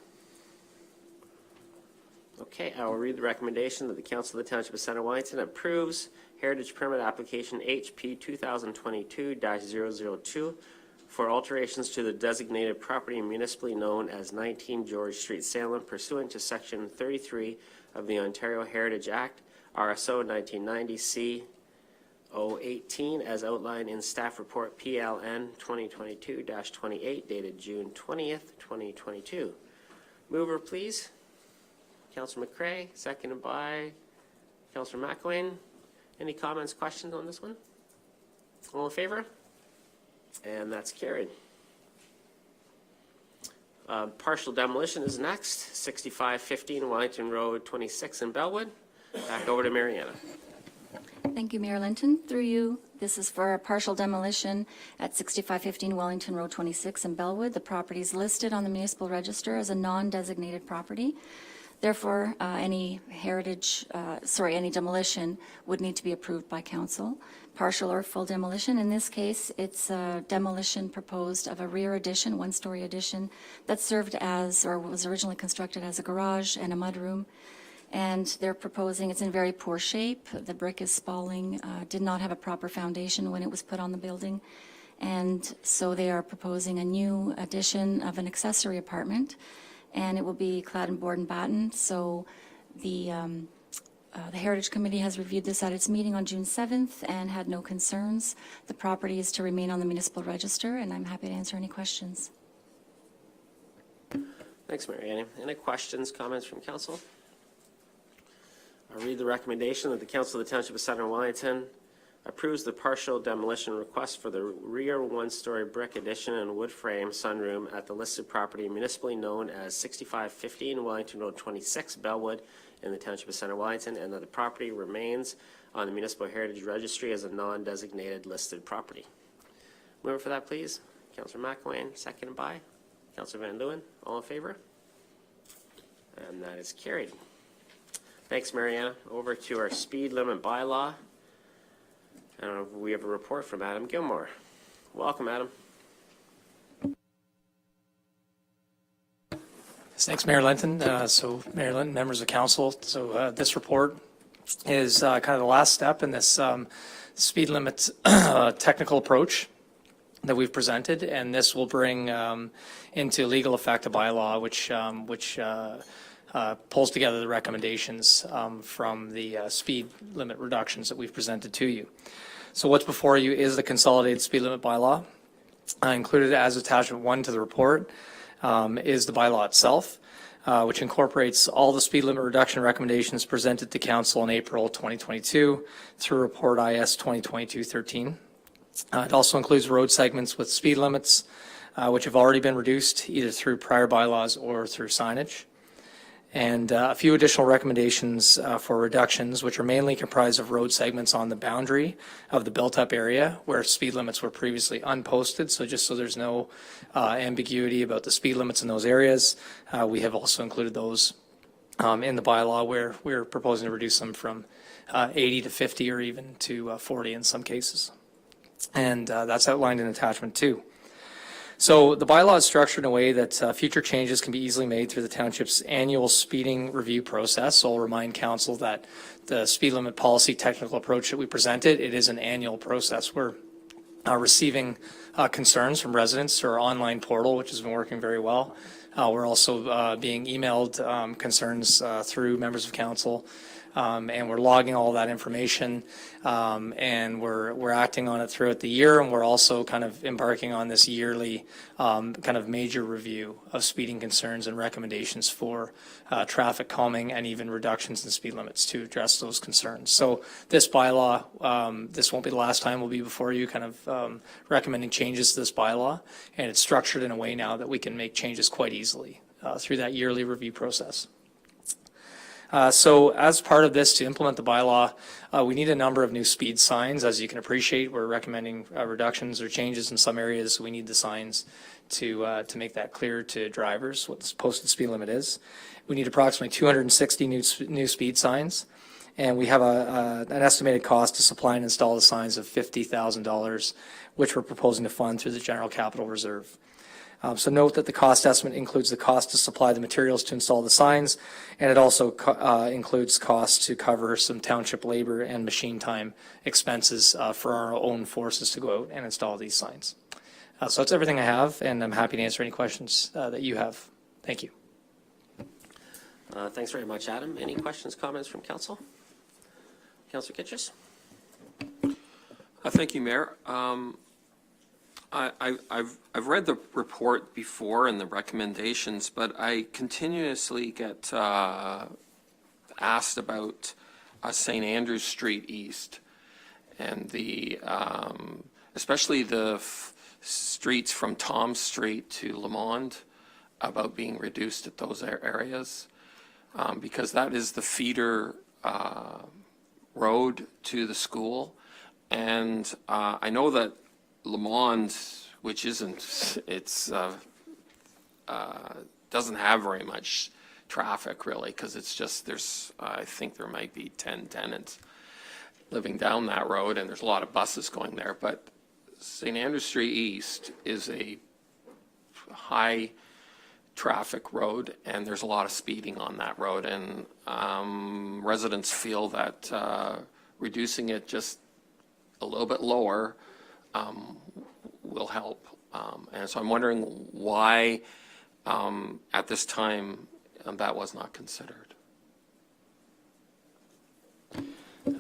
Okay, I will read the recommendation that the Council of the Township of Center Wellington approves Heritage Permit Application HP 2022-002 for alterations to the designated property municipally known as 19 George Street, Salem, pursuant to Section 33 of the Ontario Heritage Act, RSO 1990 C-018, as outlined in Staff Report PLN 2022-28, dated June 20th, 2022. Mover, please. Councillor McCray, seconded by Councillor McElwain. Any comments, questions on this one? All in favor? And that's carried. Partial demolition is next, 6515 Wellington Road 26 in Belwood. Back over to Mariana. Thank you, Mayor Linton. Through you, this is for a partial demolition at 6515 Wellington Road 26 in Belwood. The property is listed on the municipal register as a non-designated property. Therefore, any demolition would need to be approved by council, partial or full demolition. In this case, it's a demolition proposed of a rear addition, one-story addition, that served as, or was originally constructed as a garage and a mudroom. And they're proposing, it's in very poor shape. The brick is spalling, did not have a proper foundation when it was put on the building. And so they are proposing a new addition of an accessory apartment, and it will be clad in board and batten. So the Heritage Committee has reviewed this at its meeting on June 7th and had no concerns. The property is to remain on the municipal register, and I'm happy to answer any questions. Thanks, Mariana. Any questions, comments from council? I'll read the recommendation that the Council of the Township of Southern Wellington approves the partial demolition request for the rear one-story brick addition and wood frame sunroom at the listed property municipally known as 6515 Wellington Road 26, Belwood, in the Township of Center Wellington, and that the property remains on the Municipal Heritage Registry as a non-designated listed property. Mover for that, please. Councillor McElwain, seconded by Councillor Van Leeuwen. All in favor? And that is carried. Thanks, Mariana. Over to our speed limit bylaw. We have a report from Adam Gilmore. Welcome, Adam. Thanks, Mayor Linton. Mayor Linton, members of council, this report is kind of the last step in this speed limit technical approach that we've presented, and this will bring into legal effect a bylaw which pulls together the recommendations from the speed limit reductions that we've presented to you. So what's before you is the consolidated speed limit bylaw. Included as attachment 1 to the report is the bylaw itself, which incorporates all the speed limit reduction recommendations presented to council in April 2022 through report IS 2022-13. It also includes road segments with speed limits, which have already been reduced either through prior bylaws or through signage. And a few additional recommendations for reductions, which are mainly comprised of road segments on the boundary of the built-up area where speed limits were previously unposted. So just so there's no ambiguity about the speed limits in those areas, we have also included those in the bylaw where we're proposing to reduce them from 80 to 50 or even to 40 in some cases. And that's outlined in attachment 2. So the bylaw is structured in a way that future changes can be easily made through the township's annual speeding review process. So I'll remind council that the speed limit policy technical approach that we presented, it is an annual process. We're receiving concerns from residents through our online portal, which has been working very well. We're also being emailed concerns through members of council. And we're logging all that information, and we're acting on it throughout the year, and we're also kind of embarking on this yearly kind of major review of speeding concerns and recommendations for traffic calming and even reductions in speed limits to address those concerns. So this bylaw, this won't be the last time we'll be before you kind of recommending changes to this bylaw, and it's structured in a way now that we can make changes quite easily through that yearly review process. So as part of this, to implement the bylaw, we need a number of new speed signs. As you can appreciate, we're recommending reductions or changes in some areas. We need the signs to make that clear to drivers what the posted speed limit is. We need approximately 260 new speed signs, and we have an estimated cost to supply and install the signs of $50,000, which we're proposing to fund through the General Capital Reserve. So note that the cost estimate includes the cost to supply the materials to install the signs, and it also includes costs to cover some township labor and machine time expenses for our own forces to go out and install these signs. So that's everything I have, and I'm happy to answer any questions that you have. Thank you. Thanks very much, Adam. Any questions, comments from council? Councillor Kitchers? Thank you, Mayor. I've read the report before and the recommendations, but I continuously get asked about St. Andrews Street East and the especially the streets from Tom Street to Lamond about being reduced at those areas because that is the feeder road to the school, and I know that Lamond, which isn't, doesn't have very much traffic really, because it's just, I think there might be 10 tenants living down that road, and there's a lot of buses going there. But St. Andrews Street East is a high traffic road, and there's a lot of speeding on that road, and residents feel that reducing it just a little bit lower will help. And so I'm wondering why at this time that was not considered.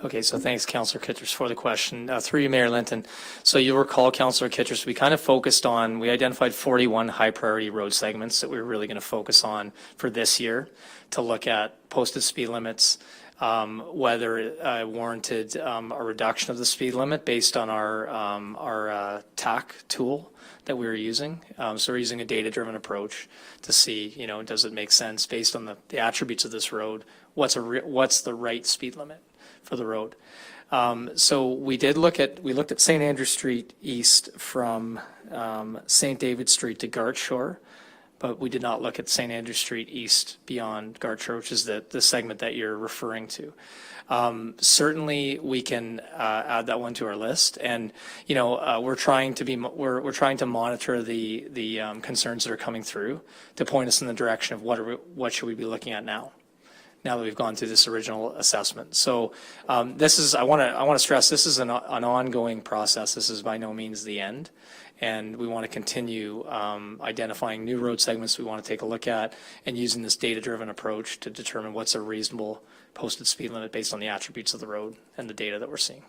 Okay, so thanks, Councillor Kitchers, for the question. Through you, Mayor Linton. So you'll recall, Councillor Kitchers, we kind of focused on, we identified 41 high priority road segments that we were really going to focus on for this year to look at posted speed limits, whether it warranted a reduction of the speed limit based on our TAC tool that we were using. So we're using a data-driven approach to see, does it make sense based on the attributes of this road? What's the right speed limit for the road? So we looked at St. Andrew Street East from St. David Street to Gart Shore, but we did not look at St. Andrew Street East beyond Gart Shore, which is the segment that you're referring to. Certainly, we can add that one to our list, and we're trying to monitor the concerns that are coming through to point us in the direction of what should we be looking at now that we've gone through this original assessment. So this is, I want to stress, this is an ongoing process. This is by no means the end. And we want to continue identifying new road segments we want to take a look at and using this data-driven approach to determine what's a reasonable posted speed limit based on the attributes of the road and the data that we're seeing.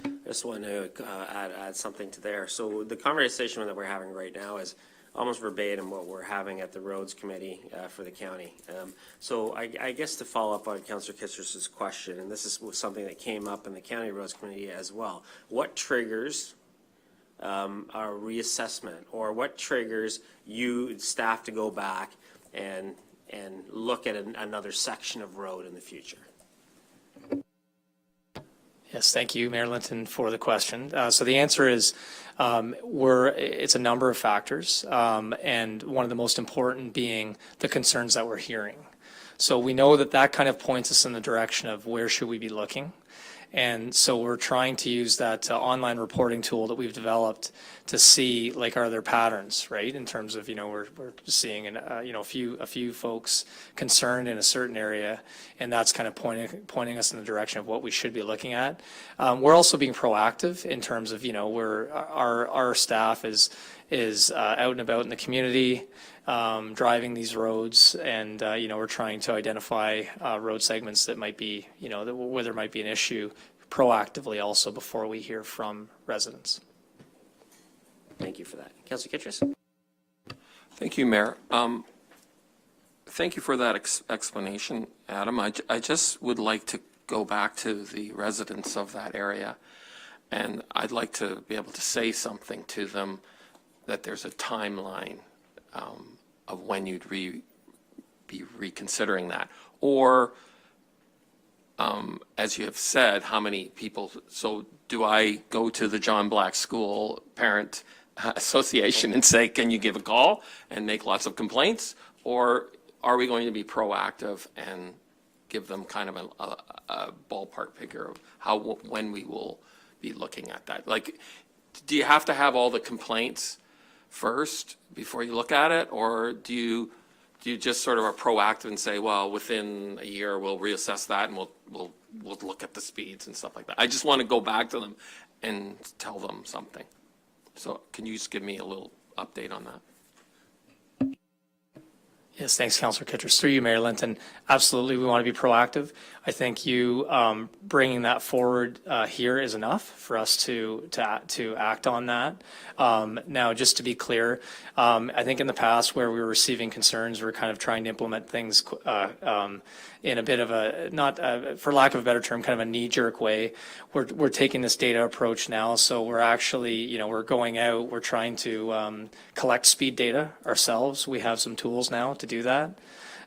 I just want to add something to there. So the conversation that we're having right now is almost verbatim what we're having at the Roads Committee for the county. So I guess to follow up on Councillor Kitchers' question, and this is something that came up in the County Roads Committee as well, what triggers our reassessment, or what triggers you staff to go back and and look at another section of road in the future. Yes, thank you, Mayor Linton, for the question. So the answer is it's a number of factors, and one of the most important being the concerns that we're hearing. So we know that that kind of points us in the direction of where should we be looking. And so we're trying to use that online reporting tool that we've developed to see, like, are there patterns, right? In terms of, we're seeing, a few folks concerned in a certain area, and that's kind of pointing us in the direction of what we should be looking at. We're also being proactive in terms of, our staff is out and about in the community, driving these roads, and we're trying to identify road segments that might be, where there might be an issue proactively also before we hear from residents. Thank you for that. Councillor Kittrus? Thank you, Mayor. Thank you for that explanation, Adam. I just would like to go back to the residents of that area, and I'd like to be able to say something to them, that there's a timeline of when you'd be reconsidering that. Or, as you have said, how many people, so do I go to the John Black School Parent Association and say, can you give a call and make lots of complaints? Or are we going to be proactive and give them kind of a ballpark figure of when we will be looking at that? Like, do you have to have all the complaints first before you look at it, or do you just sort of are proactive and say, well, within a year we'll reassess that and we'll look at the speeds and stuff like that? I just want to go back to them and tell them something. So can you just give me a little update on that? Yes, thanks, Councillor Kittrus. Through you, Mayor Linton. Absolutely, we want to be proactive. I think you bringing that forward here is enough for us to act on that. Now, just to be clear, I think in the past where we were receiving concerns, we were kind of trying to implement things in a bit of a, not for lack of a better term, kind of a knee-jerk way. We're taking this data approach now, so we're actually, we're going out, we're trying to collect speed data ourselves. We have some tools now to do that.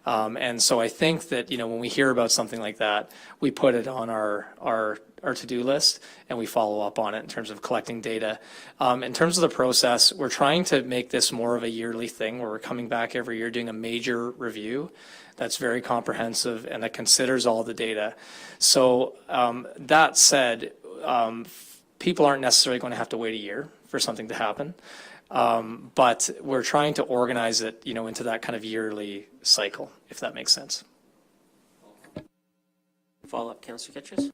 And so I think that, when we hear about something like that, we put it on our to-do list and we follow up on it in terms of collecting data. In terms of the process, we're trying to make this more of a yearly thing where we're coming back every year doing a major review that's very comprehensive and that considers all the data. So that said, people aren't necessarily going to have to wait a year for something to happen. But we're trying to organize it, into that kind of yearly cycle, if that makes sense. Follow up, Councillor Kittrus?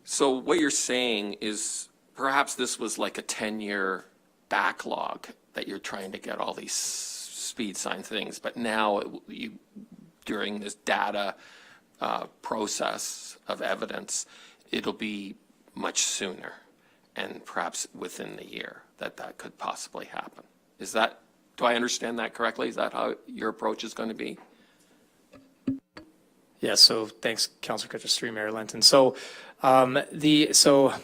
So what you're saying is perhaps this was like a 10-year backlog that you're trying to get all these speed sign things, but now during this data process of evidence, it'll be much sooner and perhaps within the year that could possibly happen. Do I understand that correctly? Is that how your approach is going to be? Yeah, so thanks, Councillor Kittrus, through Mayor Linton. So it's a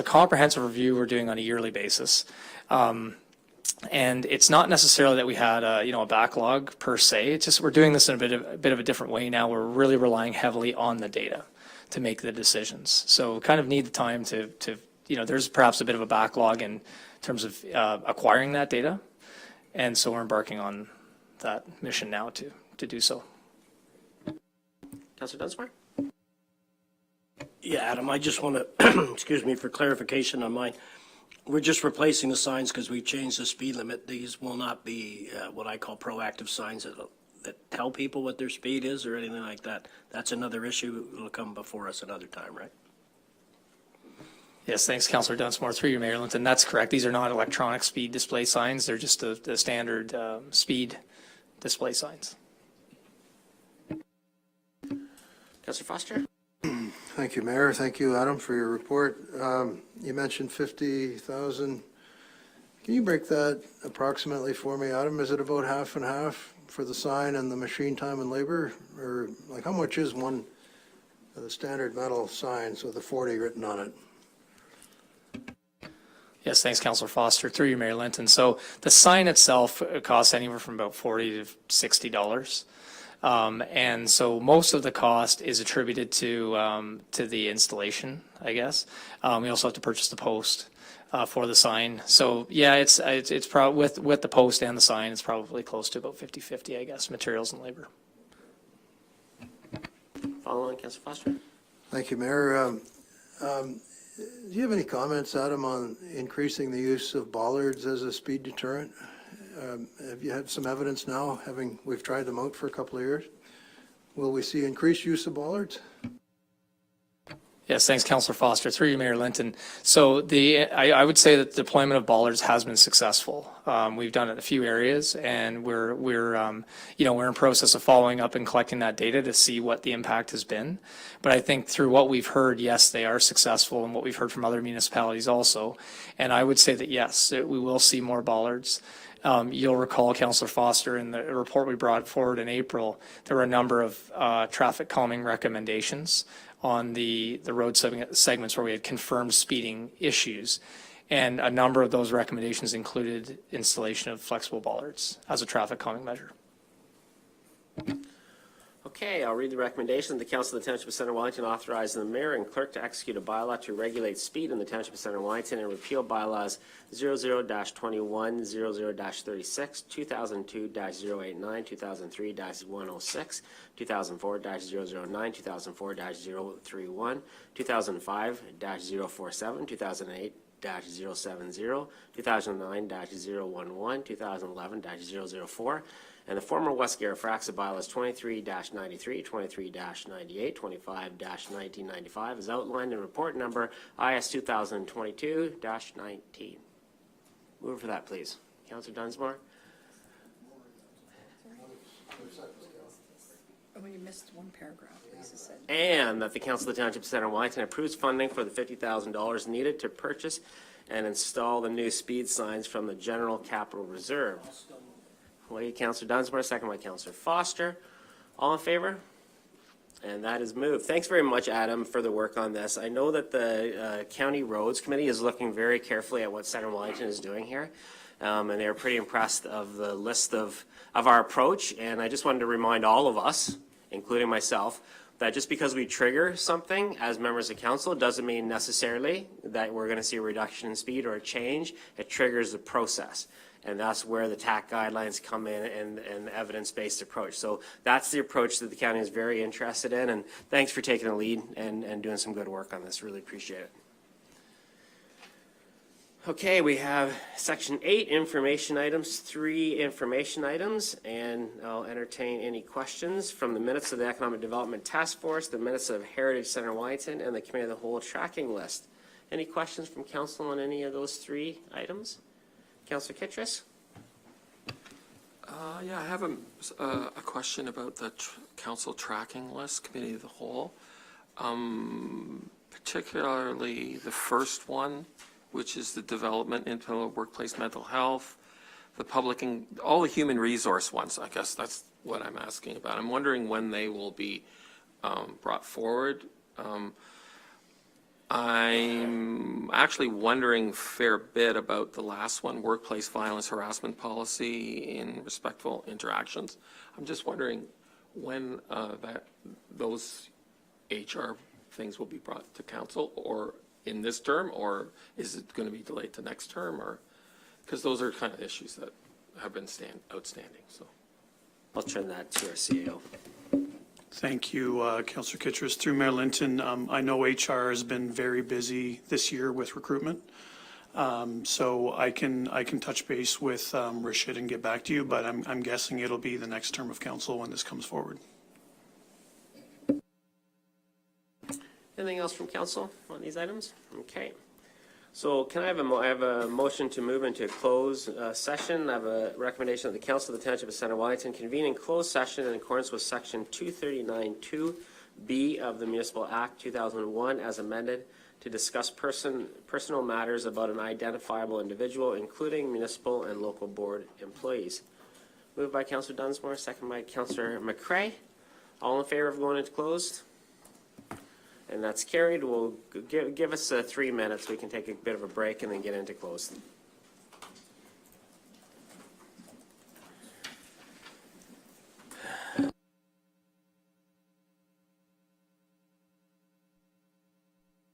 comprehensive review we're doing on a yearly basis. And it's not necessarily that we had a backlog per se. It's just we're doing this in a bit of a different way now. We're really relying heavily on the data to make the decisions. So kind of need the time to there's perhaps a bit of a backlog in terms of acquiring that data. And so we're embarking on that mission now to do so. Councillor Dunsmore? Yeah, Adam, I just want to, excuse me, for clarification on mine. We're just replacing the signs because we've changed the speed limit. These will not be what I call proactive signs that tell people what their speed is or anything like that. That's another issue that will come before us another time, right? Yes, thanks, Councillor Dunsmore. Through you, Mayor Linton. That's correct. These are not electronic speed display signs. They're just the standard speed display signs. Councillor Foster? Thank you, Mayor. Thank you, Adam, for your report. You mentioned 50,000. Can you break that approximately for me, Adam? Is it about half and half for the sign and the machine time and labor? Or like how much is one of the standard metal signs with the 40 written on it? Yes, thanks, Councillor Foster. Through you, Mayor Linton. So the sign itself costs anywhere from about $40 to $60. And so most of the cost is attributed to the installation, I guess. We also have to purchase the post for the sign. So yeah, it's probably with the post and the sign, it's probably close to about 50-50, I guess, materials and labor. Following, Councillor Foster. Thank you, Mayor. Do you have any comments, Adam, on increasing the use of bollards as a speed deterrent? Have you had some evidence now, we've tried them out for a couple of years? Will we see increased use of bollards? Yes, thanks, Councillor Foster. Through you, Mayor Linton. So I would say that the deployment of bollards has been successful. We've done it in a few areas, and we're in process of following up and collecting that data to see what the impact has been. But I think through what we've heard, yes, they are successful, and what we've heard from other municipalities also. And I would say that yes, we will see more bollards. You'll recall, Councillor Foster, in the report we brought forward in April, there were a number of traffic calming recommendations on the road segments where we had confirmed speeding issues. And a number of those recommendations included installation of flexible bollards as a traffic calming measure. Okay, I'll read the recommendation. The Council of the Township of Center Wellington authorizing the mayor and clerk to execute a bylaw to regulate speed in the Township of Center Wellington and repeal bylaws 00-21, 00-36, 2002-089, 2003-106, 2004-009, 2004-031, 2005-047, 2008-070, 2009-011, 2011-004, and the former West Garifraxa bylaws 23-93, 23-98, 25-1995 is outlined in report number IS 2022-19. Move for that, please. Councillor Dunsmore. Oh, you missed one paragraph, Lisa said. And that the Council of the Township of Center Wellington approves funding for the $50,000 needed to purchase and install the new speed signs from the General Capital Reserve. Wait, Councillor Dunsmore, second by Councillor Foster. All in favor? And that is moved. Thanks very much, Adam, for the work on this. I know that the County Roads Committee is looking very carefully at what Center Wellington is doing here. And they're pretty impressed of the list of our approach. And I just wanted to remind all of us, including myself, that just because we trigger something as members of council doesn't mean necessarily that we're going to see a reduction in speed or a change. It triggers the process. And that's where the TAC guidelines come in and the evidence-based approach. So that's the approach that the county is very interested in. And thanks for taking the lead and doing some good work on this. Really appreciate it. Okay, we have section 8, information items, 3 information items, and I'll entertain any questions from the minutes of the Economic Development Task Force, the minutes of Heritage Center Wellington, and the Committee of the Whole tracking list. Any questions from council on any of those 3 items? Councillor Kittredge? Yeah, I have a question about the council tracking list, Committee of the Whole. Particularly the first one, which is the development into workplace mental health, the public and all the human resource ones. I guess that's what I'm asking about. I'm wondering when they will be brought forward. I'm actually wondering a fair bit about the last one, workplace violence harassment policy in respectful interactions. I'm just wondering when those HR things will be brought to council, or in this term, or is it going to be delayed to next term, or because those are kind of issues that have been outstanding. So I'll turn that to our CEO. Thank you, Councillor Kittredge. Through Mayor Linton, I know HR has been very busy this year with recruitment, so I can touch base with Rashid and get back to you, but I'm guessing it'll be the next term of council when this comes forward. Anything else from council on these items? Okay. So can I have a motion to move into a closed session? I have a recommendation of the Council of the Township of Center Wellington convene in closed session in accordance with section 239(2)B of the Municipal Act 2001 as amended to discuss personal matters about an identifiable individual, including municipal and local board employees. Moved by Councillor Dunsmore, second by Councillor McCrae. All in favor of going into closed? And that's carried. We'll give us 3 minutes. We can take a bit of a break and then get into closed.